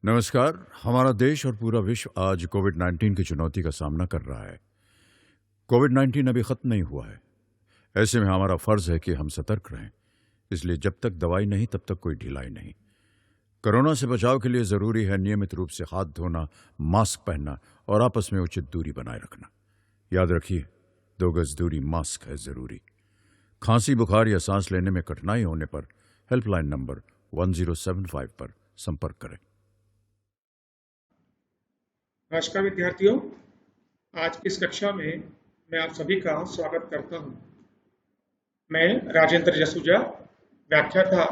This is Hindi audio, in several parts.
नमस्कार। हमारा देश और पूरा विश्व आज कोविड-19 की चुनौती का सामना कर रहा है। कोविड-19 अभी खत्म नहीं हुआ है। ऐसे में हमारा फर्ज है कि हम सतर्क रहें। इसलिए जब तक दवाई नहीं तब तक कोई ढिलाई नहीं। कोरोना से बचाव के लिए जरूरी है नियमित रूप से हाथ धोना, मास्क पहनना और आपस में उचित दूरी बनाए रखना। याद रखिए, 2 गज दूरी मास्क है जरूरी। खांसी, बुखार या सांस लेने में कठिनाई होने पर हेल्पलाइन नंबर 1075 पर संपर्क करें। नमस्कार विद्यार्थियों, आज की इस कक्षा में मैं आप सभी का स्वागत करता हूं। मैं राजेंद्र जसूजा, व्याख्याता,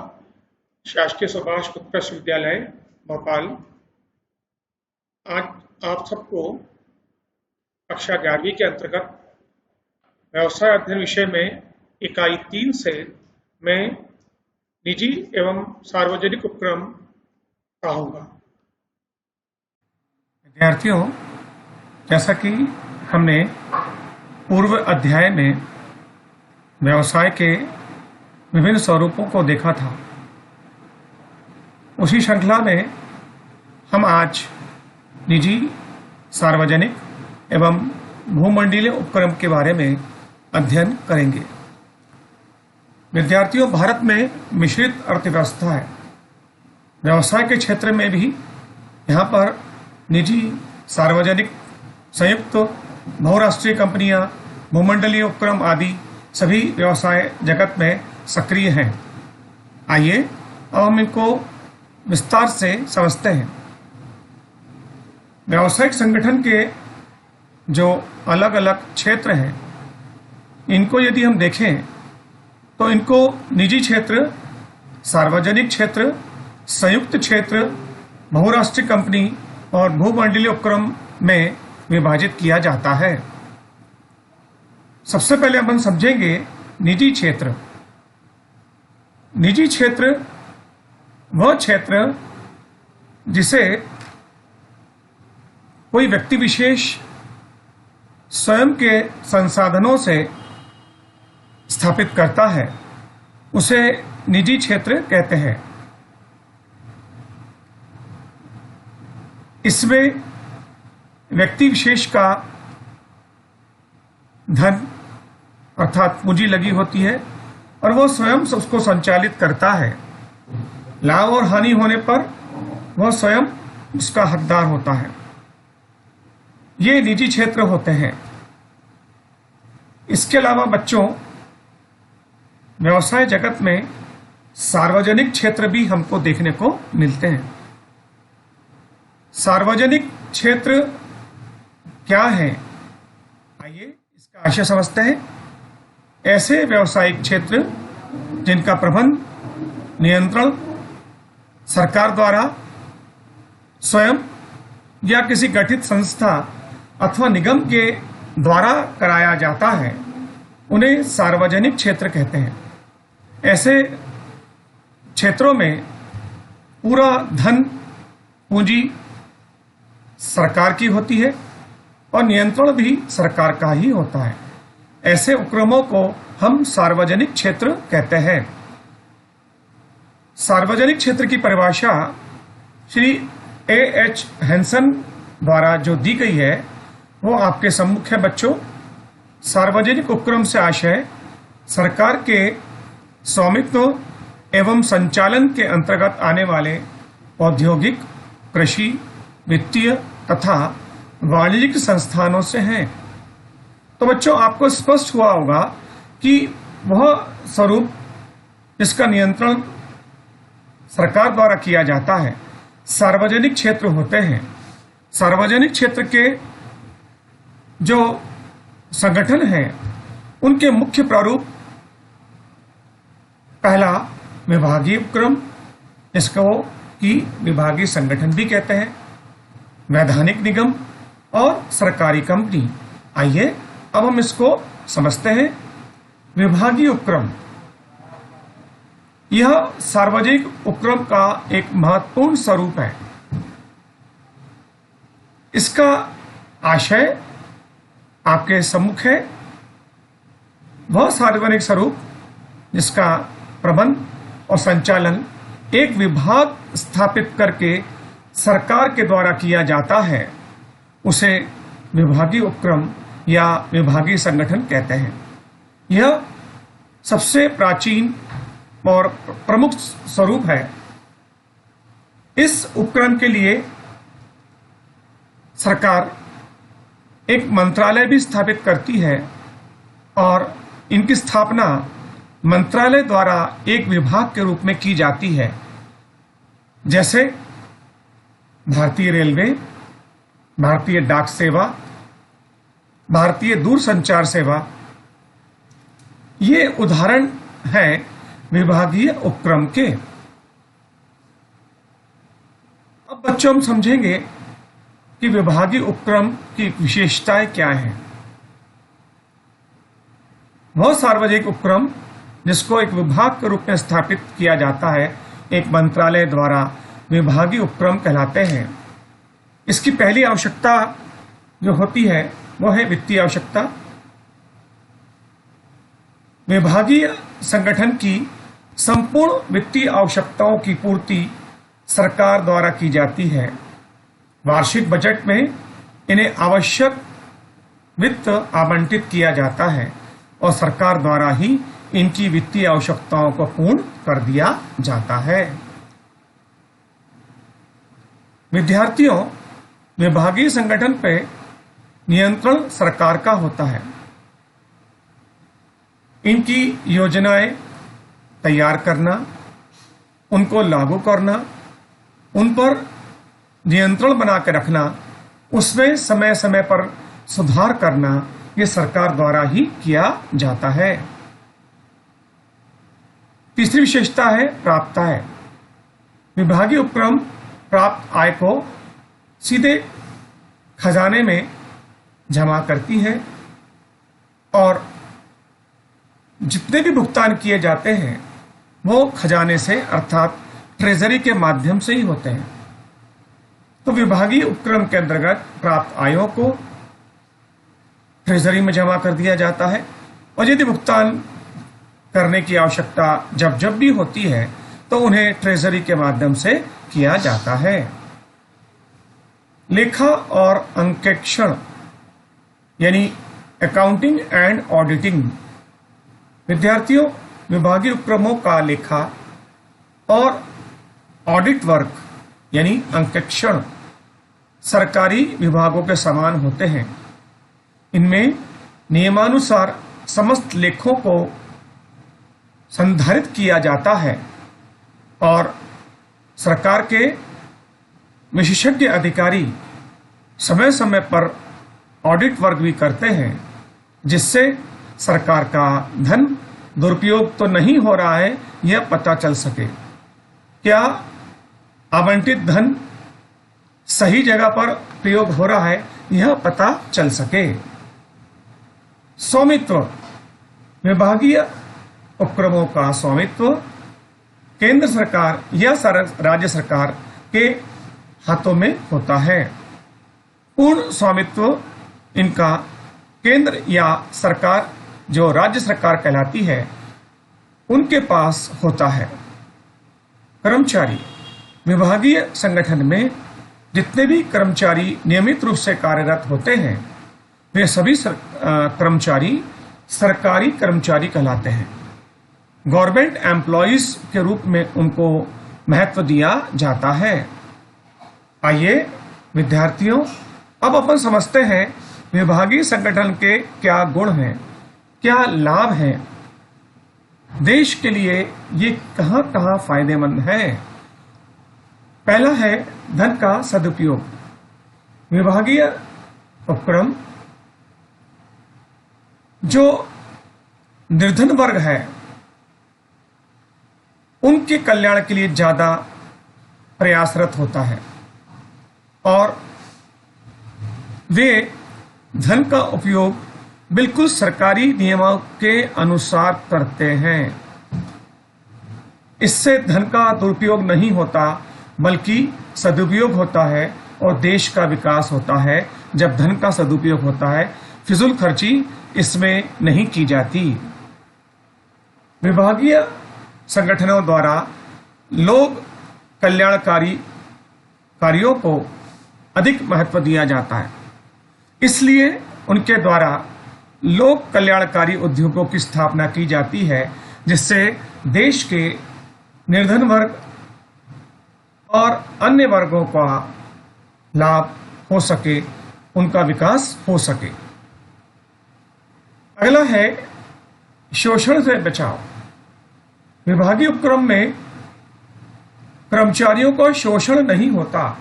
शासकीय सुभाष उत्कृष्ट विद्यालय भोपाल। आज आप सबको कक्षा 11वीं के अंतर्गत व्यवसाय अध्ययन विषय में इकाई 3 से मैं निजी एवं सार्वजनिक उपक्रम पढ़ाऊंगा। विद्यार्थियों, जैसा कि हमने पूर्व अध्याय में व्यवसाय के विभिन्न स्वरूपों को देखा था, उसी श्रृंखला में हम आज निजी, सार्वजनिक एवं भूमंडलीय उपक्रम के बारे में अध्ययन करेंगे। विद्यार्थियों, भारत में मिश्रित अर्थव्यवस्था है। व्यवसाय के क्षेत्र में भी यहाँ पर निजी, सार्वजनिक, संयुक्त, बहुराष्ट्रीय कंपनियां, भूमंडलीय उपक्रम आदि सभी व्यवसाय जगत में सक्रिय हैं। आइए अब हम इनको विस्तार से समझते हैं। व्यावसायिक संगठन के जो अलग अलग क्षेत्र हैं, इनको यदि हम देखें तो इनको निजी क्षेत्र, सार्वजनिक क्षेत्र, संयुक्त क्षेत्र, बहुराष्ट्रीय कंपनी और भूमंडलीय उपक्रम में विभाजित किया जाता है। सबसे पहले हम समझेंगे निजी क्षेत्र। निजी क्षेत्र वह क्षेत्र जिसे कोई व्यक्ति विशेष स्वयं के संसाधनों से स्थापित करता है, उसे निजी क्षेत्र कहते हैं। इसमें व्यक्ति विशेष का धन अर्थात पूंजी लगी होती है और वह स्वयं उसको संचालित करता है। लाभ और हानि होने पर वह स्वयं उसका हकदार होता है। ये निजी क्षेत्र होते हैं। इसके अलावा बच्चों, व्यवसाय जगत में सार्वजनिक क्षेत्र भी हमको देखने को मिलते हैं। सार्वजनिक क्षेत्र क्या है, आइए इसका आशय समझते हैं। ऐसे व्यावसायिक क्षेत्र जिनका प्रबंध, नियंत्रण सरकार द्वारा स्वयं या किसी गठित संस्था अथवा निगम के द्वारा कराया जाता है, उन्हें सार्वजनिक क्षेत्र कहते हैं। ऐसे क्षेत्रों में पूरा धन, पूंजी सरकार की होती है और नियंत्रण भी सरकार का ही होता है। ऐसे उपक्रमों को हम सार्वजनिक क्षेत्र कहते हैं। सार्वजनिक क्षेत्र की परिभाषा श्री A.H. हैंसन द्वारा जो दी गई है, वो आपके सम्मुख है बच्चों। सार्वजनिक उपक्रम से आशय सरकार के स्वामित्व एवं संचालन के अंतर्गत आने वाले औद्योगिक, कृषि, वित्तीय तथा वाणिज्यिक संस्थानों से हैं। तो बच्चों, आपको स्पष्ट हुआ होगा कि वह स्वरूप जिसका नियंत्रण सरकार द्वारा किया जाता है, सार्वजनिक क्षेत्र होते हैं। सार्वजनिक क्षेत्र के जो संगठन हैं, उनके मुख्य प्रारूप, पहला विभागीय उपक्रम, इसको कि विभागीय संगठन भी कहते हैं, वैधानिक निगम और सरकारी कंपनी। आइए अब हम इसको समझते हैं। विभागीय उपक्रम यह सार्वजनिक उपक्रम का एक महत्वपूर्ण स्वरूप है। इसका आशय आपके सम्मुख है। वह सार्वजनिक स्वरूप जिसका प्रबंध और संचालन एक विभाग स्थापित करके सरकार के द्वारा किया जाता है उसे विभागीय उपक्रम या विभागीय संगठन कहते हैं। यह सबसे प्राचीन और प्रमुख स्वरूप है। इस उपक्रम के लिए सरकार एक मंत्रालय भी स्थापित करती है और इनकी स्थापना मंत्रालय द्वारा एक विभाग के रूप में की जाती है, जैसे भारतीय रेलवे, भारतीय डाक सेवा, भारतीय दूरसंचार सेवा। ये उदाहरण है विभागीय उपक्रम के। अब बच्चों हम समझेंगे कि विभागीय उपक्रम की विशेषताएं क्या हैं। वह सार्वजनिक उपक्रम जिसको एक विभाग के रूप में स्थापित किया जाता है, एक मंत्रालय द्वारा, विभागीय उपक्रम कहलाते हैं। इसकी पहली आवश्यकता जो होती है वह है वित्तीय आवश्यकता। विभागीय संगठन की संपूर्ण वित्तीय आवश्यकताओं की पूर्ति सरकार द्वारा की जाती है। वार्षिक बजट में इन्हें आवश्यक वित्त आवंटित किया जाता है और सरकार द्वारा ही इनकी वित्तीय आवश्यकताओं को पूर्ण कर दिया जाता है। विद्यार्थियों, विभागीय संगठन पे नियंत्रण सरकार का होता है। इनकी योजनाएं तैयार करना, उनको लागू करना, उन पर नियंत्रण बना के रखना, उसमें समय समय पर सुधार करना, ये सरकार द्वारा ही किया जाता है। तीसरी विशेषता है प्राप्त आय। विभागीय उपक्रम प्राप्त आय को सीधे खजाने में जमा करती है और जितने भी भुगतान किए जाते हैं वो खजाने से अर्थात ट्रेजरी के माध्यम से ही होते हैं। तो विभागीय उपक्रम के अंतर्गत प्राप्त आयों को ट्रेजरी में जमा कर दिया जाता है और यदि भुगतान करने की आवश्यकता जब जब भी होती है तो उन्हें ट्रेजरी के माध्यम से किया जाता है। लेखा और अंकेक्षण यानी अकाउंटिंग एंड ऑडिटिंग। विद्यार्थियों, विभागीय उपक्रमों का लेखा और ऑडिट वर्क यानी अंकेक्षण सरकारी विभागों के समान होते हैं। इनमें नियमानुसार समस्त लेखों को संधारित किया जाता है और सरकार के विशेषज्ञ अधिकारी समय समय पर ऑडिट वर्क भी करते हैं, जिससे सरकार का धन दुरुपयोग तो नहीं हो रहा है यह पता चल सके। क्या आवंटित धन सही जगह पर प्रयोग हो रहा है यह पता चल सके। स्वामित्व। विभागीय उपक्रमों का स्वामित्व केंद्र सरकार या राज्य सरकार के हाथों में होता है। पूर्ण स्वामित्व इनका केंद्र या सरकार जो राज्य सरकार कहलाती है उनके पास होता है। कर्मचारी। विभागीय संगठन में जितने भी कर्मचारी नियमित रूप से कार्यरत होते हैं वे सभी कर्मचारी सरकारी कर्मचारी कहलाते हैं। गवर्नमेंट एम्प्लॉइज के रूप में उनको महत्व दिया जाता है। आइए विद्यार्थियों, अब अपन समझते हैं विभागीय संगठन के क्या गुण हैं, क्या लाभ हैं, देश के लिए ये कहां कहां फायदेमंद है। पहला है धन का सदुपयोग। विभागीय उपक्रम जो निर्धन वर्ग है उनके कल्याण के लिए ज्यादा प्रयासरत होता है और वे धन का उपयोग बिल्कुल सरकारी नियमों के अनुसार करते हैं। इससे धन का दुरुपयोग नहीं होता बल्कि सदुपयोग होता है और देश का विकास होता है। जब धन का सदुपयोग होता है, फिजूल खर्ची इसमें नहीं की जाती। विभागीय संगठनों द्वारा लोग कल्याणकारी कार्यों को अधिक महत्व दिया जाता है। इसलिए उनके द्वारा लोक कल्याणकारी उद्योगों की स्थापना की जाती है, जिससे देश के निर्धन वर्ग और अन्य वर्गों का लाभ हो सके, उनका विकास हो सके। अगला है शोषण से बचाव। विभागीय उपक्रम में कर्मचारियों को शोषण नहीं होता।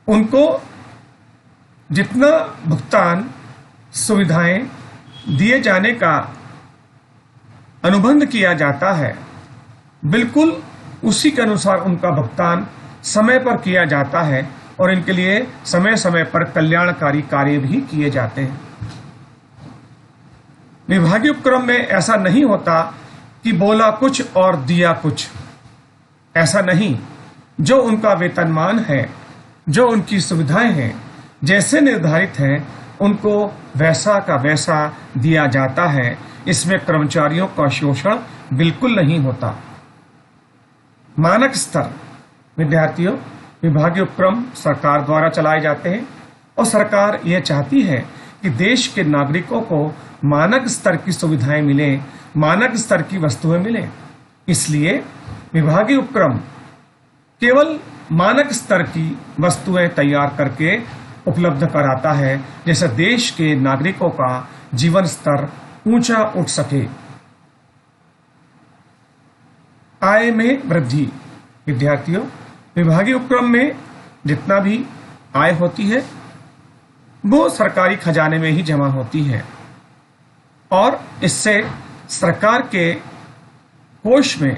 उनको जितना भुगतान सुविधाएं दिए जाने का अनुबंध किया जाता है, बिल्कुल उसी के अनुसार उनका भुगतान समय पर किया जाता है और इनके लिए समय समय पर कल्याणकारी कार्य भी किए जाते हैं। विभागीय उपक्रम में ऐसा नहीं होता कि बोला कुछ और दिया कुछ। ऐसा नहीं। जो उनका वेतनमान है, जो उनकी सुविधाएं हैं, जैसे निर्धारित हैं, उनको वैसा का वैसा दिया जाता है। इसमें कर्मचारियों का शोषण बिल्कुल नहीं होता। मानक स्तर। विद्यार्थियों, विभागीय उपक्रम सरकार द्वारा चलाए जाते हैं और सरकार यह चाहती है कि देश के नागरिकों को मानक स्तर की सुविधाएं मिलें, मानक स्तर की वस्तुएं मिलें। इसलिए विभागीय उपक्रम केवल मानक स्तर की वस्तुएं तैयार करके उपलब्ध कराता है, जैसे देश के नागरिकों का जीवन स्तर ऊंचा उठ सके। आय में वृद्धि। विद्यार्थियों, विभागीय उपक्रम में जितना भी आय होती है वो सरकारी खजाने में ही जमा होती है और इससे सरकार के कोष में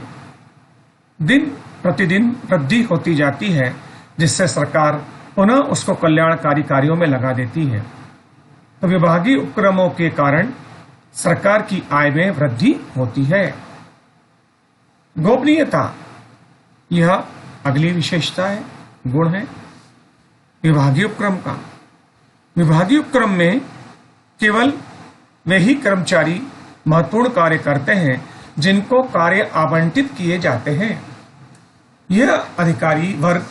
दिन प्रतिदिन वृद्धि होती जाती है, जिससे सरकार पुनः उसको कल्याणकारी कार्यों में लगा देती है। तो विभागीय उपक्रमों के कारण सरकार की आय में वृद्धि होती है। गोपनीयता, यह अगली विशेषता है, गुण है विभागीय उपक्रम का। विभागीय उपक्रम में केवल वे ही कर्मचारी महत्वपूर्ण कार्य करते हैं जिनको कार्य आवंटित किए जाते हैं। यह अधिकारी वर्ग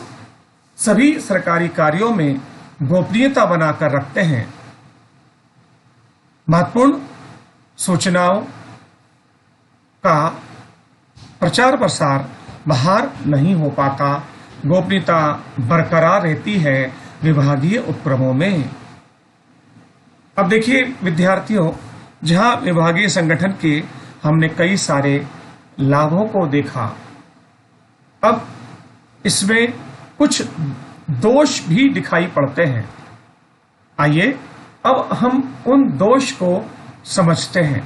सभी सरकारी कार्यों में गोपनीयता बनाकर रखते हैं। महत्वपूर्ण सूचनाओं का प्रचार प्रसार बाहर नहीं हो पाता। गोपनीयता बरकरार रहती है विभागीय उपक्रमों में। अब देखिए विद्यार्थियों, जहां विभागीय संगठन के हमने कई सारे लाभों को देखा, अब इसमें कुछ दोष भी दिखाई पड़ते हैं। आइए अब हम उन दोष को समझते हैं।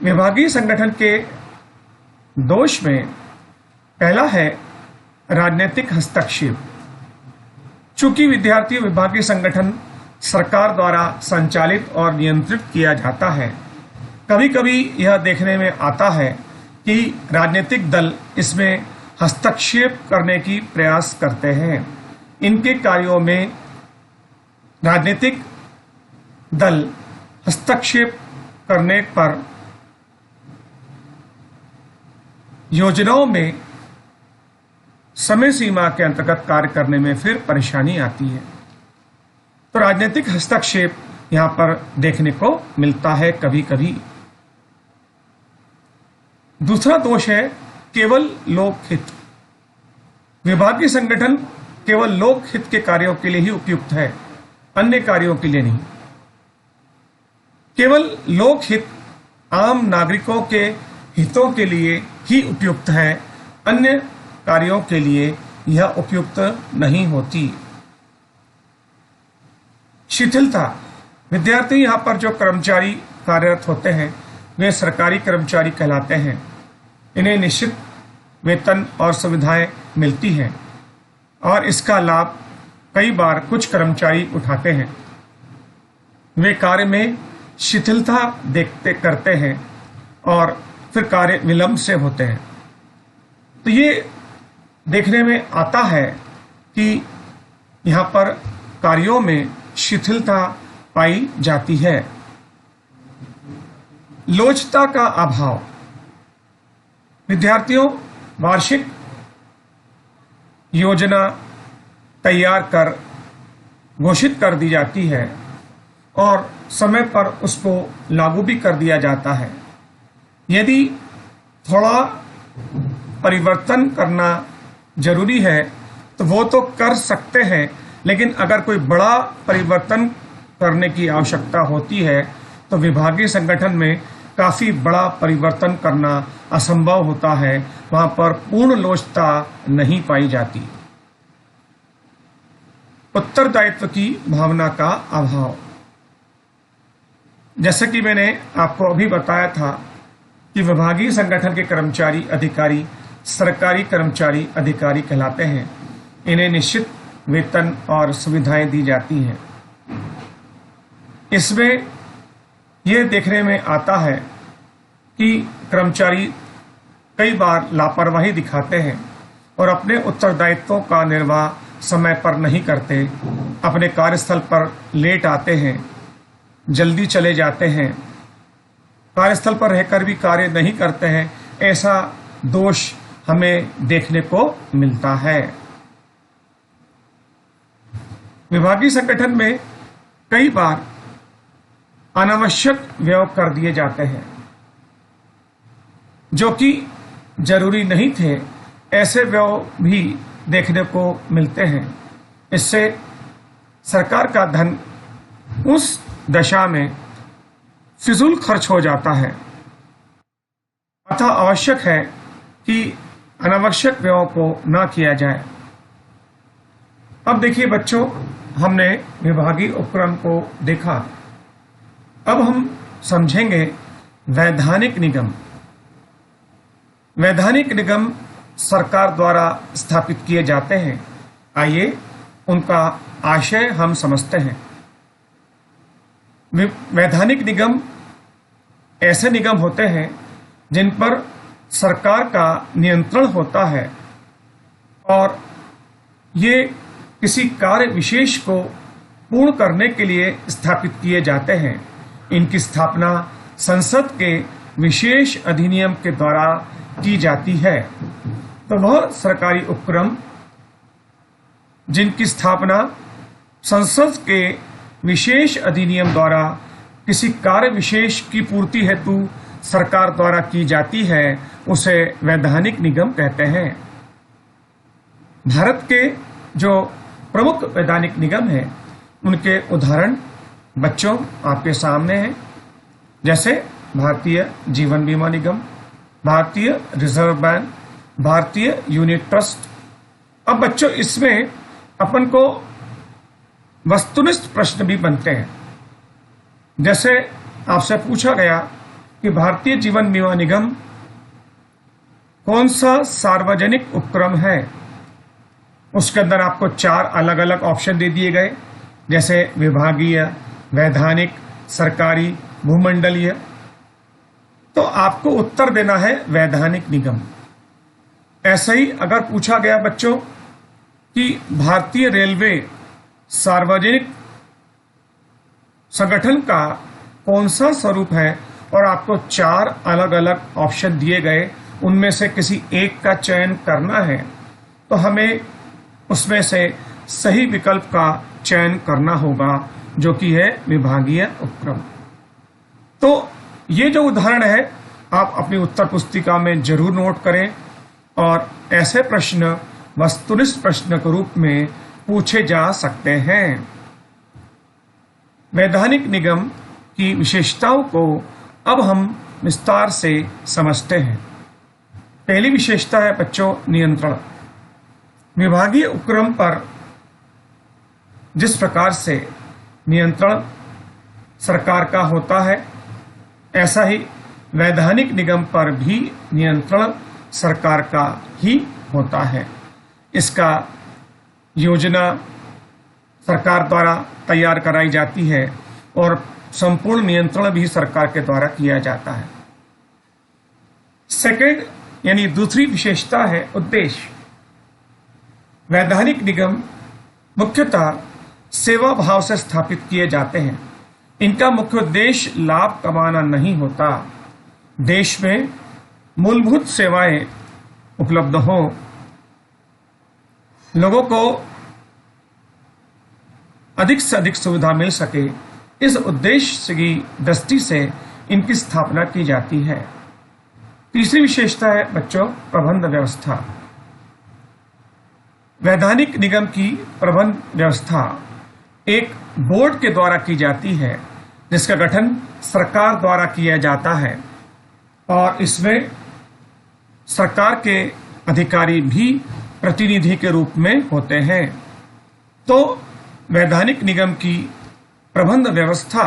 विभागीय संगठन के दोष में पहला है राजनीतिक हस्तक्षेप। चूंकि विद्यार्थी विभागीय संगठन सरकार द्वारा संचालित और नियंत्रित किया जाता है, कभी कभी यह देखने में आता है कि राजनीतिक दल इसमें हस्तक्षेप करने की प्रयास करते हैं। इनके कार्यों में राजनीतिक दल हस्तक्षेप करने पर योजनाओं में समय सीमा के अंतर्गत कार्य करने में फिर परेशानी आती है। तो राजनीतिक हस्तक्षेप यहां पर देखने को मिलता है कभी कभी। दूसरा दोष है केवल लोकहित। विभागीय संगठन केवल लोकहित के कार्यों के लिए ही उपयुक्त है, अन्य कार्यों के लिए नहीं। केवल लोकहित आम नागरिकों के हितों के लिए ही उपयुक्त है, अन्य कार्यों के लिए यह उपयुक्त नहीं होती। शिथिलता। विद्यार्थी यहां पर जो कर्मचारी कार्यरत होते हैं वे सरकारी कर्मचारी कहलाते हैं। इन्हें निश्चित वेतन और सुविधाएं मिलती हैं और इसका लाभ कई बार कुछ कर्मचारी उठाते हैं। वे कार्य में शिथिलता करते हैं और फिर कार्य विलंब से होते हैं। तो ये देखने में आता है कि यहां पर कार्यों में शिथिलता पाई जाती है। लोचता का अभाव। विद्यार्थियों, वार्षिक योजना तैयार कर घोषित कर दी जाती है और समय पर उसको लागू भी कर दिया जाता है। यदि थोड़ा परिवर्तन करना जरूरी है तो वो तो कर सकते हैं, लेकिन अगर कोई बड़ा परिवर्तन करने की आवश्यकता होती है तो विभागीय संगठन में काफी बड़ा परिवर्तन करना असंभव होता है, वहां पर पूर्ण लोचता नहीं पाई जाती। उत्तरदायित्व की भावना का अभाव। जैसे कि मैंने आपको अभी बताया था कि विभागीय संगठन के कर्मचारी अधिकारी सरकारी कर्मचारी अधिकारी कहलाते हैं। इन्हें निश्चित वेतन और सुविधाएं दी जाती हैं। इसमें यह देखने में आता है कि कर्मचारी कई बार लापरवाही दिखाते हैं और अपने उत्तरदायित्वों का निर्वाह समय पर नहीं करते, अपने कार्यस्थल पर लेट आते हैं, जल्दी चले जाते हैं, कार्यस्थल पर रहकर भी कार्य नहीं करते हैं। ऐसा दोष हमें देखने को मिलता है। विभागीय संगठन में कई बार अनावश्यक व्यय कर दिए जाते हैं जो कि जरूरी नहीं थे। ऐसे व्यय भी देखने को मिलते हैं। इससे सरकार का धन उस दशा में फिजूल खर्च हो जाता है। अतः आवश्यक है कि अनावश्यक व्ययों को न किया जाए। अब देखिए बच्चों, हमने विभागीय उपक्रम को देखा। अब हम समझेंगे वैधानिक निगम। वैधानिक निगम सरकार द्वारा स्थापित किए जाते हैं। आइए उनका आशय हम समझते हैं। वैधानिक निगम ऐसे निगम होते हैं जिन पर सरकार का नियंत्रण होता है और ये किसी कार्य विशेष को पूर्ण करने के लिए स्थापित किए जाते हैं। इनकी स्थापना संसद के विशेष अधिनियम के द्वारा की जाती है। तो वह सरकारी उपक्रम जिनकी स्थापना संसद के विशेष अधिनियम द्वारा किसी कार्य विशेष की पूर्ति हेतु सरकार द्वारा की जाती है, उसे वैधानिक निगम कहते हैं। भारत के जो प्रमुख वैधानिक निगम हैं, उनके उदाहरण बच्चों आपके सामने हैं। जैसे भारतीय जीवन बीमा निगम, भारतीय रिजर्व बैंक, भारतीय यूनिट ट्रस्ट। अब बच्चों, इसमें अपन को वस्तुनिष्ठ प्रश्न भी बनते हैं। जैसे आपसे पूछा गया कि भारतीय जीवन बीमा निगम कौन सा सार्वजनिक उपक्रम है, उसके अंदर आपको 4 अलग अलग ऑप्शन दे दिए गए, जैसे विभागीय, वैधानिक, सरकारी, भूमंडलीय। तो आपको उत्तर देना है वैधानिक निगम। ऐसे ही अगर पूछा गया बच्चों कि भारतीय रेलवे सार्वजनिक संगठन का कौन सा स्वरूप है और आपको 4 अलग अलग ऑप्शन दिए गए, उनमें से किसी एक का चयन करना है, तो हमें उसमें से सही विकल्प का चयन करना होगा, जो कि है विभागीय उपक्रम। तो ये जो उदाहरण है आप अपनी उत्तर पुस्तिका में जरूर नोट करें और ऐसे प्रश्न वस्तुनिष्ठ प्रश्न के रूप में पूछे जा सकते हैं। वैधानिक निगम की विशेषताओं को अब हम विस्तार से समझते हैं। पहली विशेषता है बच्चों नियंत्रण। विभागीय उपक्रम पर जिस प्रकार से नियंत्रण सरकार का होता है, ऐसा ही वैधानिक निगम पर भी नियंत्रण सरकार का ही होता है। इसका योजना सरकार द्वारा तैयार कराई जाती है और संपूर्ण नियंत्रण भी सरकार के द्वारा किया जाता है। सेकंड यानी दूसरी विशेषता है उद्देश्य। वैधानिक निगम मुख्यतः सेवा भाव से स्थापित किए जाते हैं। इनका मुख्य उद्देश्य लाभ कमाना नहीं होता। देश में मूलभूत सेवाएं उपलब्ध हों, लोगों को अधिक से अधिक सुविधा मिल सके, इस उद्देश्य की दृष्टि से इनकी स्थापना की जाती है। तीसरी विशेषता है बच्चों प्रबंध व्यवस्था। वैधानिक निगम की प्रबंध व्यवस्था एक बोर्ड के द्वारा की जाती है, जिसका गठन सरकार द्वारा किया जाता है और इसमें सरकार के अधिकारी भी प्रतिनिधि के रूप में होते हैं। तो वैधानिक निगम की प्रबंध व्यवस्था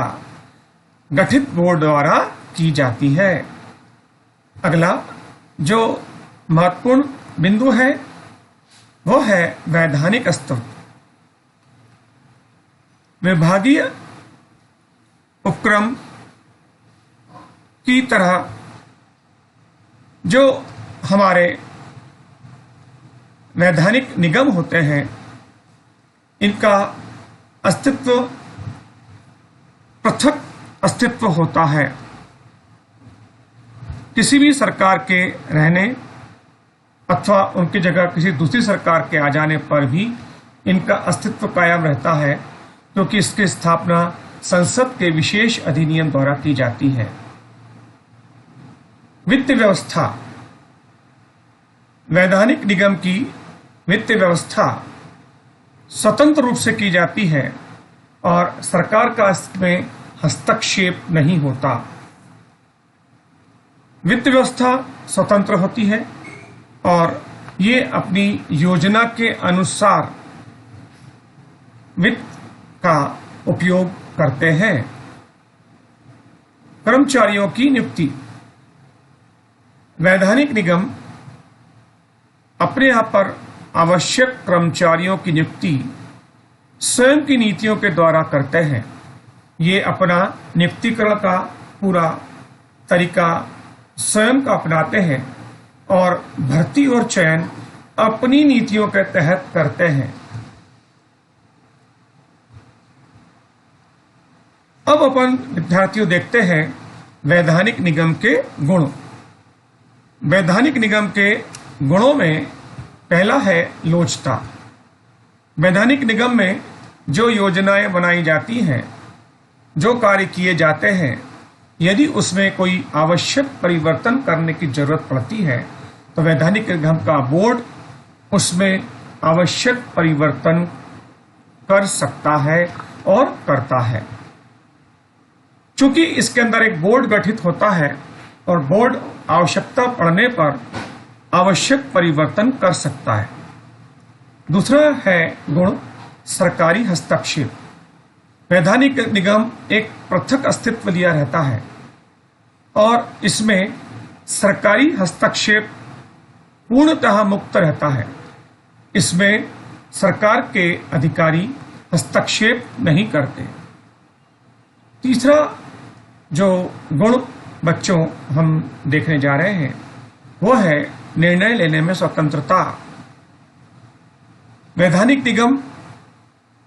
गठित बोर्ड द्वारा की जाती है। अगला जो महत्वपूर्ण बिंदु है वो है वैधानिक अस्तित्व। विभागीय उपक्रम की तरह जो हमारे वैधानिक निगम होते हैं, इनका अस्तित्व पृथक अस्तित्व होता है। किसी भी सरकार के रहने अथवा उनकी जगह किसी दूसरी सरकार के आ जाने पर भी इनका अस्तित्व कायम रहता है, क्योंकि इसकी स्थापना संसद के विशेष अधिनियम द्वारा की जाती है। वित्त व्यवस्था। वैधानिक निगम की वित्त व्यवस्था स्वतंत्र रूप से की जाती है और सरकार का इसमें हस्तक्षेप नहीं होता। वित्त व्यवस्था स्वतंत्र होती है और ये अपनी योजना के अनुसार वित्त का उपयोग करते हैं। कर्मचारियों की नियुक्ति। वैधानिक निगम अपने यहाँ पर आवश्यक कर्मचारियों की नियुक्ति स्वयं की नीतियों के द्वारा करते हैं। ये अपना नियुक्तिकरण का पूरा तरीका स्वयं का अपनाते हैं और भर्ती और चयन अपनी नीतियों के तहत करते हैं। अब अपन विद्यार्थियों देखते हैं वैधानिक निगम के गुण। वैधानिक निगम के गुणों में पहला है लोचता। वैधानिक निगम में जो योजनाएं बनाई जाती हैं, जो कार्य किए जाते हैं, यदि उसमें कोई आवश्यक परिवर्तन करने की जरूरत पड़ती है तो वैधानिक निगम का बोर्ड उसमें आवश्यक परिवर्तन कर सकता है और करता है। चूंकि इसके अंदर एक बोर्ड गठित होता है और बोर्ड आवश्यकता पड़ने पर आवश्यक परिवर्तन कर सकता है। दूसरा है गुण सरकारी हस्तक्षेप। वैधानिक निगम एक पृथक अस्तित्व लिया रहता है और इसमें सरकारी हस्तक्षेप पूर्णतः मुक्त रहता है। इसमें सरकार के अधिकारी हस्तक्षेप नहीं करते। तीसरा जो गुण बच्चों हम देखने जा रहे हैं वो है निर्णय लेने में स्वतंत्रता। वैधानिक निगम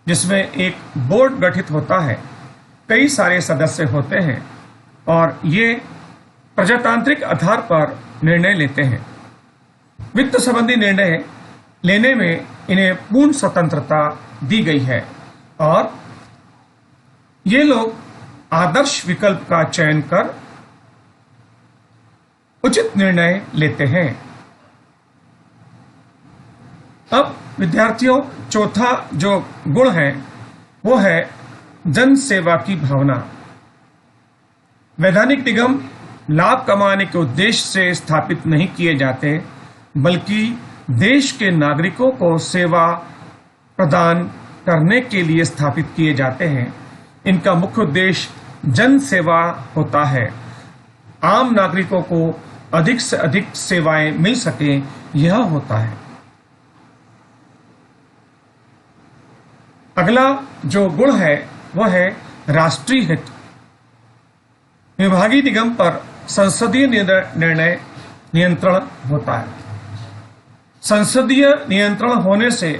जिसमें एक बोर्ड गठित होता है, कई सारे सदस्य होते हैं और ये प्रजातांत्रिक आधार पर निर्णय लेते हैं। वित्त संबंधी निर्णय लेने में इन्हें पूर्ण स्वतंत्रता दी गई है और ये लोग आदर्श विकल्प का चयन कर उचित निर्णय लेते हैं। अब विद्यार्थियों चौथा जो गुण है वो है जन सेवा की भावना। वैधानिक निगम लाभ कमाने के उद्देश्य से स्थापित नहीं किए जाते, बल्कि देश के नागरिकों को सेवा प्रदान करने के लिए स्थापित किए जाते हैं। इनका मुख्य उद्देश्य जन सेवा होता है। आम नागरिकों को अधिक से अधिक सेवाएं मिल सके, यह होता है। अगला जो गुण है वह है राष्ट्रीय हित। विभागीय निगम पर संसदीय निर्णय नियंत्रण होता है। संसदीय नियंत्रण होने से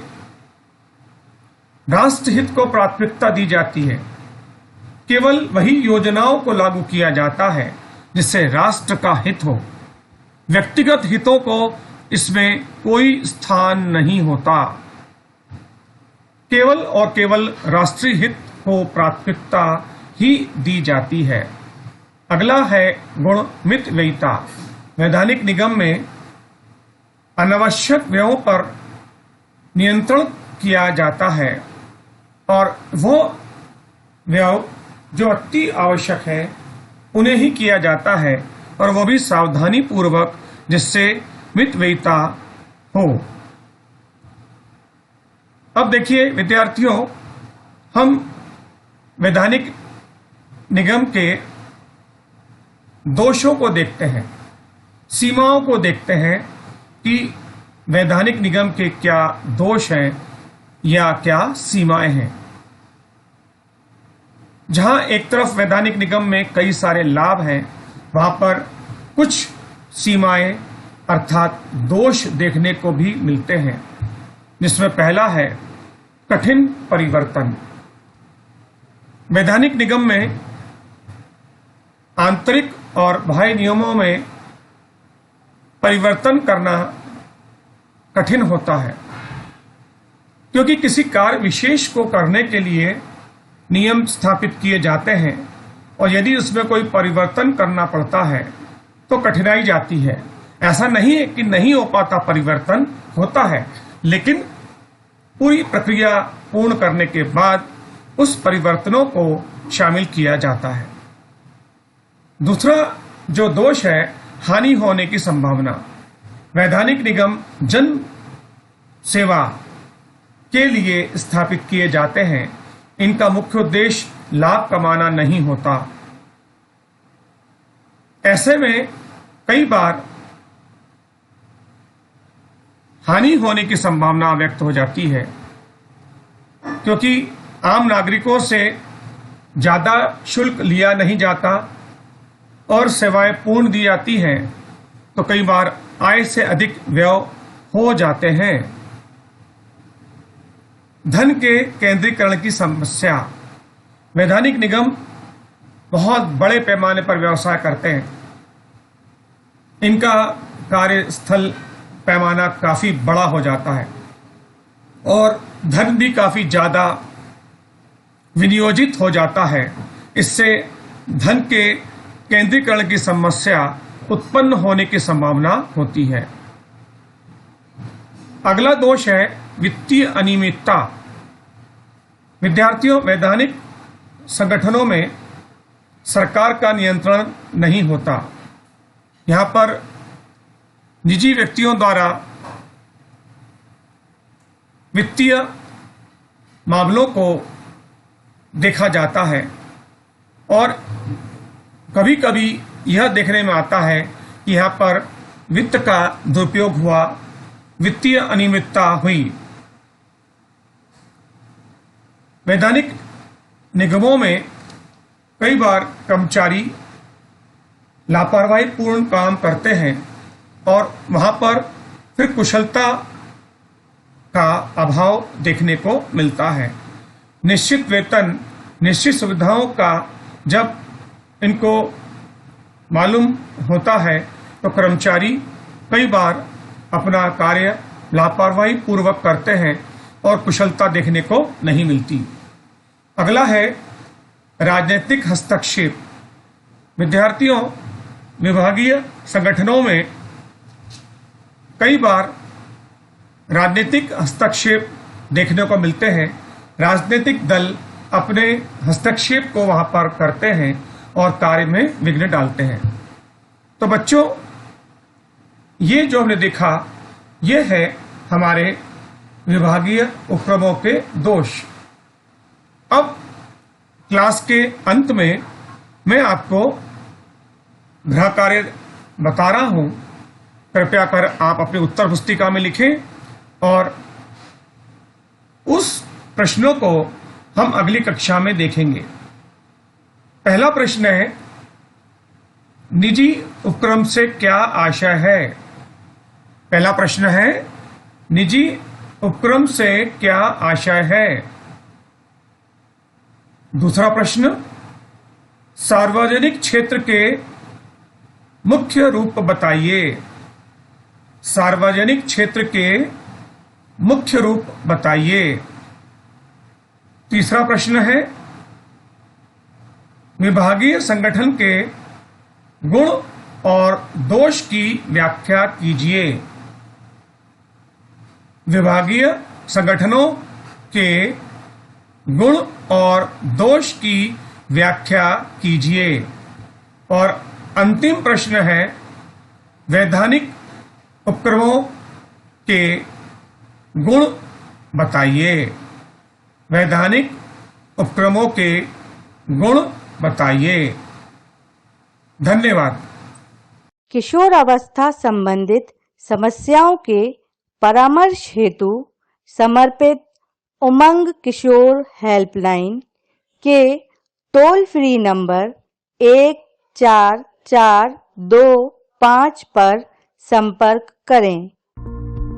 राष्ट्रहित को प्राथमिकता दी जाती है। केवल वही योजनाओं को लागू किया जाता है जिससे राष्ट्र का हित हो। व्यक्तिगत हितों को इसमें कोई स्थान नहीं होता। केवल और केवल राष्ट्रीय हित को प्राथमिकता ही दी जाती है। अगला है गुण मितव्ययिता। वैधानिक निगम में अनावश्यक व्ययों पर नियंत्रण किया जाता है और वो व्यय जो अति आवश्यक है उन्हें ही किया जाता है, और वो भी सावधानी पूर्वक, जिससे मितव्ययिता हो। अब देखिए विद्यार्थियों, हम वैधानिक निगम के दोषों को देखते हैं, सीमाओं को देखते हैं कि वैधानिक निगम के क्या दोष हैं या क्या सीमाएं हैं। जहां एक तरफ वैधानिक निगम में कई सारे लाभ हैं, वहां पर कुछ सीमाएं अर्थात दोष देखने को भी मिलते हैं, जिसमें पहला है कठिन परिवर्तन। वैधानिक निगम में आंतरिक और बाह्य नियमों में परिवर्तन करना कठिन होता है, क्योंकि किसी कार्य विशेष को करने के लिए नियम स्थापित किए जाते हैं, और यदि उसमें कोई परिवर्तन करना पड़ता है तो कठिनाई जाती है। ऐसा नहीं है कि नहीं हो पाता, परिवर्तन होता है, लेकिन पूरी प्रक्रिया पूर्ण करने के बाद उस परिवर्तनों को शामिल किया जाता है। दूसरा जो दोष है, हानि होने की संभावना। वैधानिक निगम जन सेवा के लिए स्थापित किए जाते हैं। इनका मुख्य उद्देश्य लाभ कमाना नहीं होता। ऐसे में कई बार हानि होने की संभावना व्यक्त हो जाती है, क्योंकि आम नागरिकों से ज्यादा शुल्क लिया नहीं जाता और सेवाएं पूर्ण दी जाती हैं, तो कई बार आय से अधिक व्यय हो जाते हैं। धन के केंद्रीकरण की समस्या। वैधानिक निगम बहुत बड़े पैमाने पर व्यवसाय करते हैं। इनका कार्यस्थल पैमाना काफी बड़ा हो जाता है और धन भी काफी ज्यादा विनियोजित हो जाता है। इससे धन के केंद्रीकरण की समस्या उत्पन्न होने की संभावना होती है। अगला दोष है वित्तीय अनियमितता। विद्यार्थियों, वैधानिक संगठनों में सरकार का नियंत्रण नहीं होता। यहां पर निजी व्यक्तियों द्वारा वित्तीय मामलों को देखा जाता है, और कभी कभी यह देखने में आता है कि यहां पर वित्त का दुरुपयोग हुआ, वित्तीय अनियमितता हुई। वैधानिक निगमों में कई बार कर्मचारी लापरवाही पूर्ण काम करते हैं और वहां पर फिर कुशलता का अभाव देखने को मिलता है। निश्चित वेतन, निश्चित सुविधाओं का जब इनको मालूम होता है तो कर्मचारी कई बार अपना कार्य लापरवाही पूर्वक करते हैं और कुशलता देखने को नहीं मिलती। अगला है राजनीतिक हस्तक्षेप। विद्यार्थियों, विभागीय संगठनों में कई बार राजनीतिक हस्तक्षेप देखने को मिलते हैं। राजनीतिक दल अपने हस्तक्षेप को वहां पर करते हैं और कार्य में विघ्न डालते हैं। तो बच्चों, ये जो हमने देखा, ये है हमारे विभागीय उपक्रमों के दोष। अब क्लास के अंत में मैं आपको गृह कार्य बता रहा हूं। कृपया कर आप अपनी उत्तर पुस्तिका में लिखें और उस प्रश्नों को हम अगली कक्षा में देखेंगे। पहला प्रश्न है, निजी उपक्रम से क्या आशय है? पहला प्रश्न है, निजी उपक्रम से क्या आशय है? दूसरा प्रश्न, सार्वजनिक क्षेत्र के मुख्य रूप बताइए। सार्वजनिक क्षेत्र के मुख्य रूप बताइए। तीसरा प्रश्न है, विभागीय संगठन के गुण और दोष की व्याख्या कीजिए। विभागीय संगठनों के गुण और दोष की व्याख्या कीजिए। और अंतिम प्रश्न है, वैधानिक उपक्रमों के गुण बताइए। वैधानिक उपक्रमों के गुण बताइए। धन्यवाद। किशोर अवस्था संबंधित समस्याओं के परामर्श हेतु समर्पित उमंग किशोर हेल्पलाइन के टोल फ्री नंबर 144225 पर संपर्क करें।